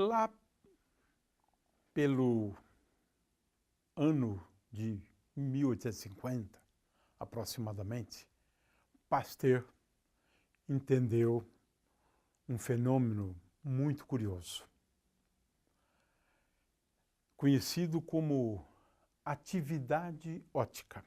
Lá pelo ano de 1850, aproximadamente, Pasteur entendeu um fenômeno muito curioso, conhecido como atividade óptica.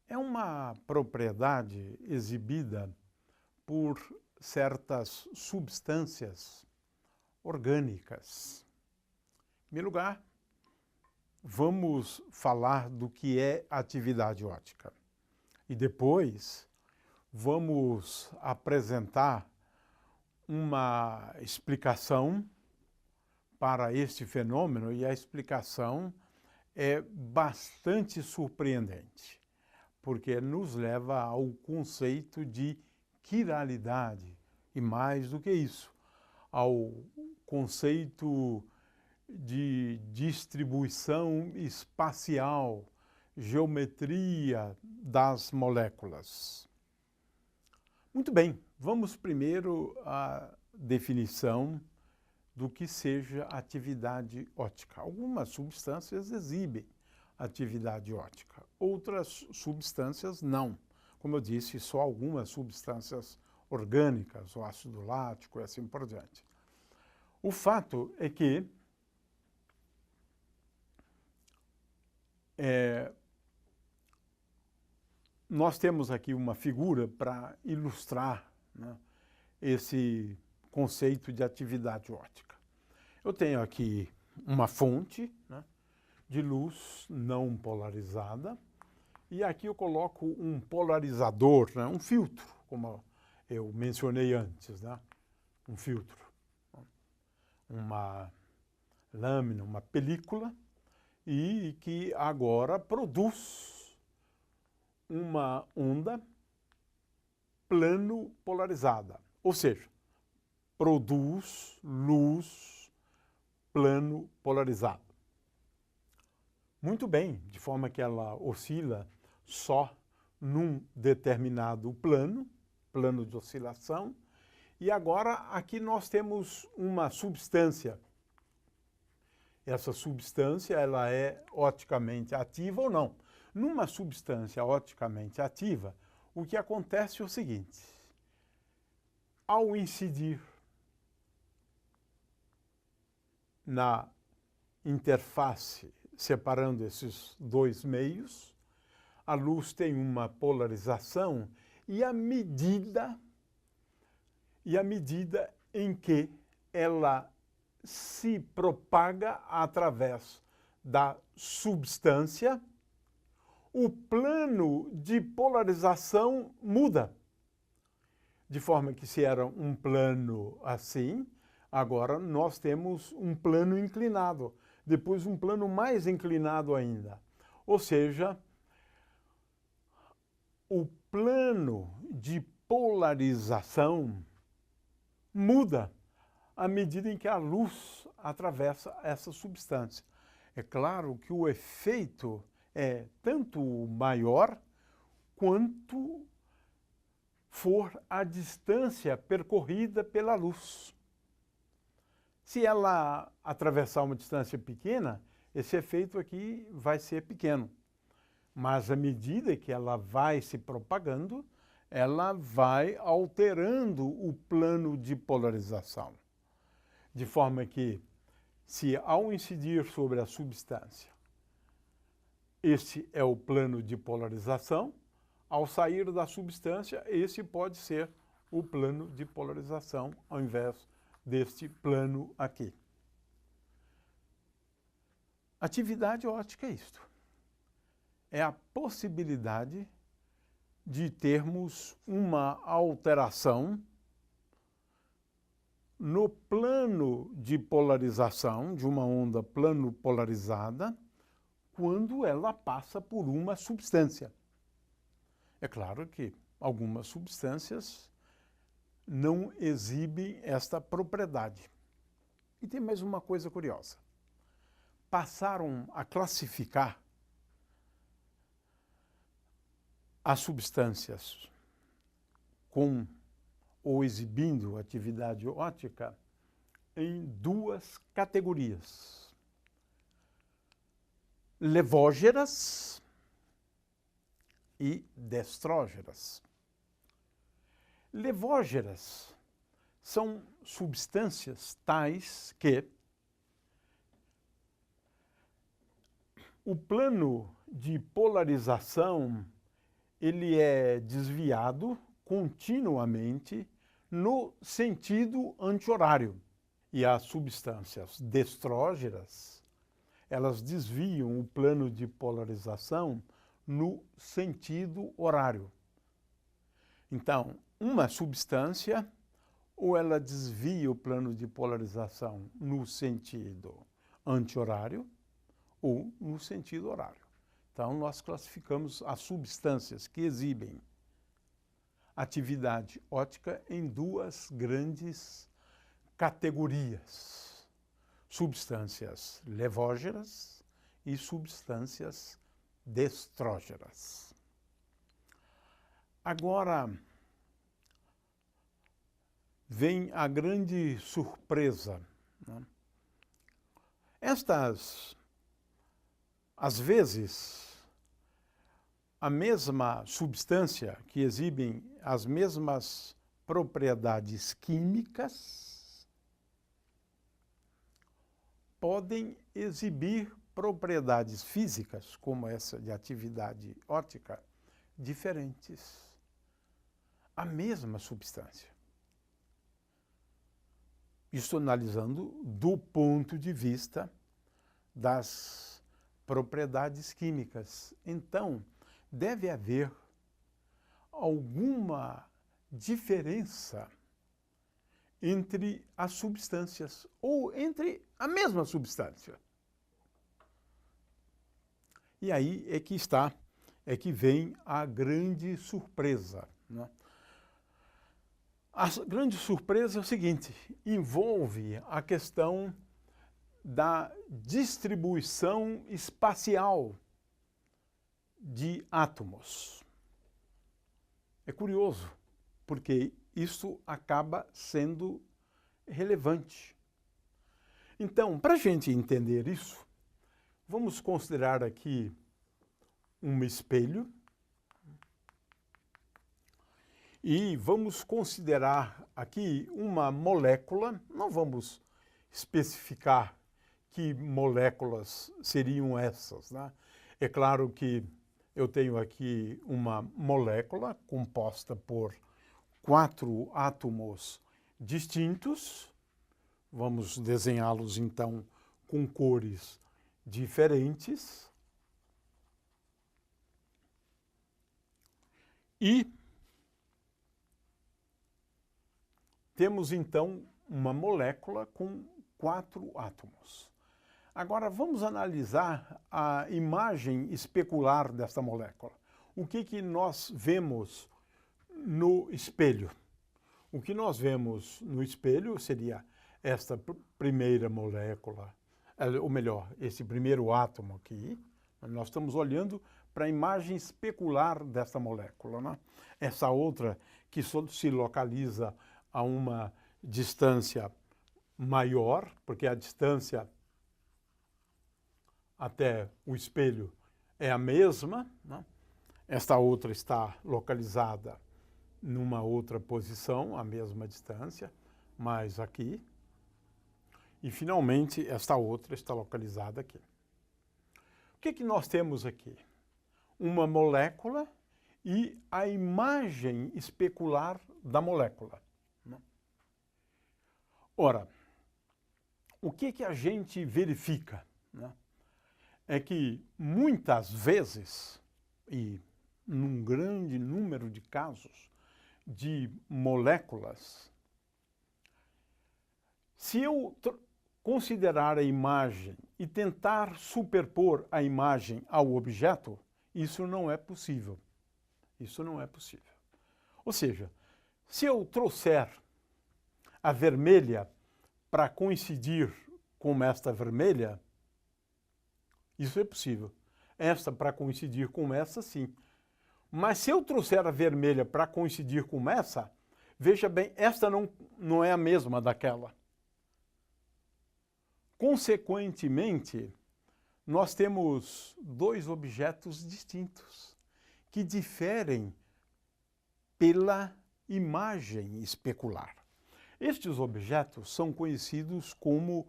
É uma propriedade exibida por certas substâncias orgânicas. Em primeiro lugar, vamos falar do que é atividade óptica. E depois vamos apresentar uma explicação para este fenômeno, e a explicação é bastante surpreendente, porque nos leva ao conceito de quiralidade, e mais do que isso, ao conceito de distribuição espacial, geometria das moléculas. Muito bem, vamos primeiro à definição do que seja atividade óptica. Algumas substâncias exibem atividade óptica, outras substâncias não. Como eu disse, só algumas substâncias orgânicas, o ácido lático e assim por diante. O fato é que nós temos aqui uma figura para ilustrar, né, esse conceito de atividade óptica. Eu tenho aqui uma fonte, né, de luz não polarizada, e aqui eu coloco um polarizador, né, um filtro, como eu mencionei antes, né, um filtro, uma lâmina, uma película, e que agora produz uma onda plano polarizada, ou seja, produz luz plano polarizado. Muito bem, de forma que ela oscila só num determinado plano de oscilação, e agora aqui nós temos uma substância. Essa substância ela é opticamente ativa ou não. Numa substância opticamente ativa, o que acontece é o seguinte: ao incidir na interface separando esses dois meios, a luz tem uma polarização e à medida em que ela se propaga através da substância, o plano de polarização muda. De forma que se era um plano assim, agora nós temos um plano inclinado, depois um plano mais inclinado ainda. Ou seja, o plano de polarização muda à medida em que a luz atravessa essa substância. É claro que o efeito é tanto maior quanto for a distância percorrida pela luz. Se ela atravessar uma distância pequena, esse efeito aqui vai ser pequeno. Mas à medida que ela vai se propagando, ela vai alterando o plano de polarização. De forma que, se ao incidir sobre a substância, este é o plano de polarização, ao sair da substância, esse pode ser o plano de polarização, ao invés deste plano aqui. Atividade óptica é isto. É a possibilidade de termos uma alteração no plano de polarização de uma onda plano polarizada quando ela passa por uma substância. É claro que algumas substâncias não exibem esta propriedade. E tem mais uma coisa curiosa. Passaram a classificar as substâncias com ou exibindo atividade óptica em duas categorias: levógeras e destrógeras. Levógeras são substâncias tais que o plano de polarização ele é desviado continuamente no sentido anti-horário. E as substâncias destrógeras, elas desviam o plano de polarização no sentido horário. Então, uma substância, ou ela desvia o plano de polarização no sentido anti-horário, ou no sentido horário. Então, nós classificamos as substâncias que exibem atividade óptica em duas grandes categorias: substâncias levógeras e substâncias destrógeras. Agora, vem a grande surpresa, né? Às vezes, a mesma substância que exibem as mesmas propriedades químicas podem exibir propriedades físicas, como essa de atividade óptica, diferentes. A mesma substância. Isso analisando do ponto de vista das propriedades químicas. Então, deve haver alguma diferença entre as substâncias ou entre a mesma substância. E aí é que vem a grande surpresa, né? A grande surpresa é o seguinte: envolve a questão da distribuição espacial de átomos. É curioso, porque isso acaba sendo relevante. Então, para a gente entender isso, vamos considerar aqui um espelho e vamos considerar aqui uma molécula. Não vamos especificar que moléculas seriam essas, né? É claro que eu tenho aqui uma molécula composta por 4 átomos distintos. Vamos desenhá-los, então, com cores diferentes. E temos, então, uma molécula com 4 átomos. Agora, vamos analisar a imagem especular desta molécula. O que nós vemos no espelho? O que nós vemos no espelho seria esta primeira molécula, ou melhor, esse primeiro átomo aqui. Nós estamos olhando para a imagem especular desta molécula, né? Essa outra que se localiza a uma distância maior, porque a distância até o espelho é a mesma, né? Esta outra está localizada numa outra posição, a mesma distância, mas aqui. E, finalmente, esta outra está localizada aqui. O que nós temos aqui? Uma molécula e a imagem especular da molécula. Ora, o que a gente verifica, né? É que muitas vezes, e num grande número de casos de moléculas, se eu considerar a imagem e tentar superpor a imagem ao objeto, isso não é possível. Isso não é possível. Ou seja, se eu trouxer a vermelha para coincidir com esta vermelha, isso é possível. Esta para coincidir com essa, sim. Mas se eu trouxer a vermelha para coincidir com essa, veja bem, esta não é a mesma daquela. Consequentemente, nós temos dois objetos distintos, que diferem pela imagem especular. Estes objetos são conhecidos como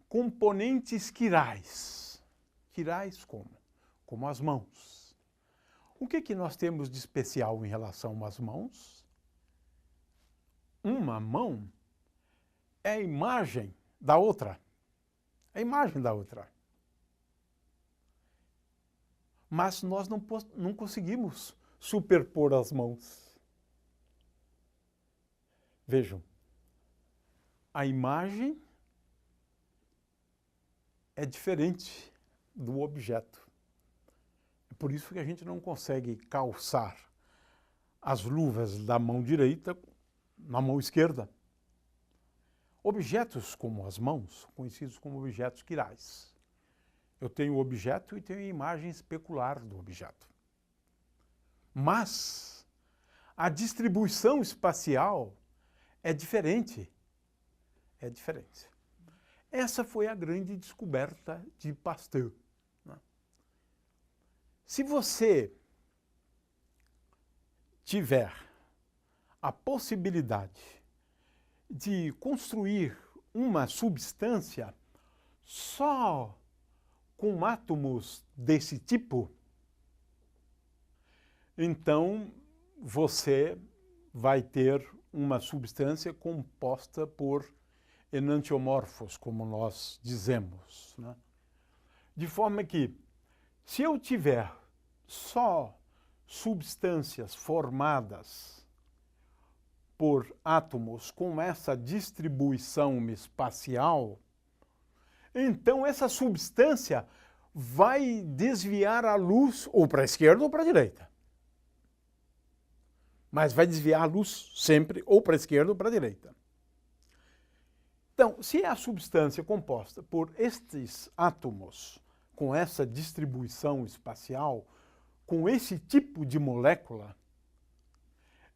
componentes quirais. Quirais como? Como as mãos. O que nós temos de especial em relação às mãos? Uma mão é a imagem da outra. É a imagem da outra. Mas nós não conseguimos superpor as mãos. Vejam, a imagem é diferente do objeto. É por isso que a gente não consegue calçar as luvas da mão direita na mão esquerda. Objetos como as mãos, conhecidos como objetos quirais. Eu tenho o objeto e tenho a imagem especular do objeto. Mas a distribuição espacial é diferente. É diferente. Essa foi a grande descoberta de Pasteur. Se você tiver a possibilidade de construir uma substância só com átomos desse tipo, então você vai ter uma substância composta por enantiomorfos, como nós dizemos, né? De forma que, se eu tiver só substâncias formadas por átomos com essa distribuição espacial, então essa substância vai desviar a luz ou para a esquerda ou para a direita. Mas vai desviar a luz sempre ou para a esquerda ou para a direita. Então, se é a substância composta por estes átomos com essa distribuição espacial, com esse tipo de molécula,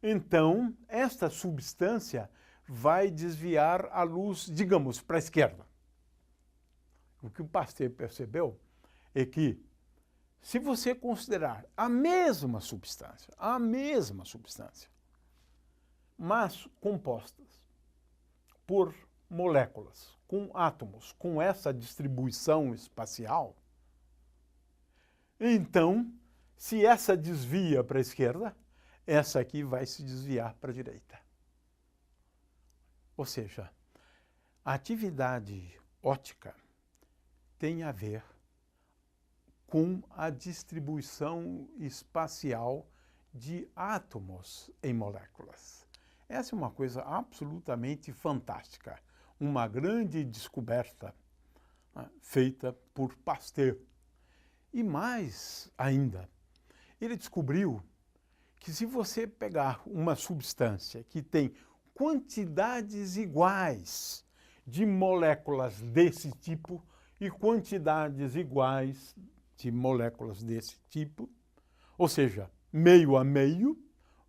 então esta substância vai desviar a luz, digamos, para a esquerda. O que o Pasteur percebeu é que, se você considerar a mesma substância, mas compostas por moléculas, com átomos, com essa distribuição espacial, então, se essa desvia para a esquerda, essa aqui vai se desviar para a direita. Ou seja, a atividade óptica tem a ver com a distribuição espacial de átomos em moléculas. Essa é uma coisa absolutamente fantástica, uma grande descoberta, né, feita por Pasteur. E mais ainda, ele descobriu que se você pegar uma substância que tem quantidades iguais de moléculas desse tipo e quantidades iguais de moléculas desse tipo, ou seja, meio a meio,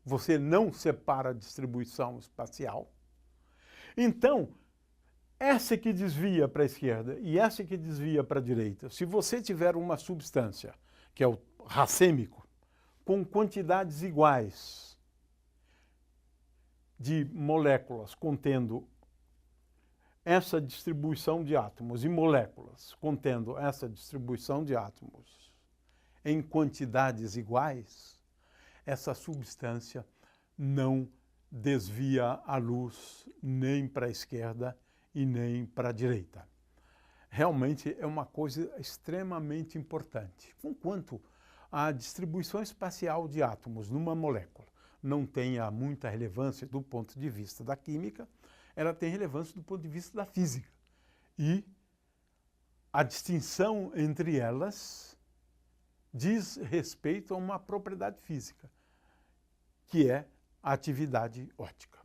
você não separa a distribuição espacial. Então, essa que desvia para a esquerda e essa que desvia para a direita, se você tiver uma substância, que é o racêmico, com quantidades iguais de moléculas contendo essa distribuição de átomos e moléculas contendo essa distribuição de átomos em quantidades iguais, essa substância não desvia a luz nem para a esquerda e nem para a direita. Realmente é uma coisa extremamente importante. Enquanto a distribuição espacial de átomos numa molécula não tenha muita relevância do ponto de vista da química, ela tem relevância do ponto de vista da física. E a distinção entre elas diz respeito a uma propriedade física, que é a atividade óptica.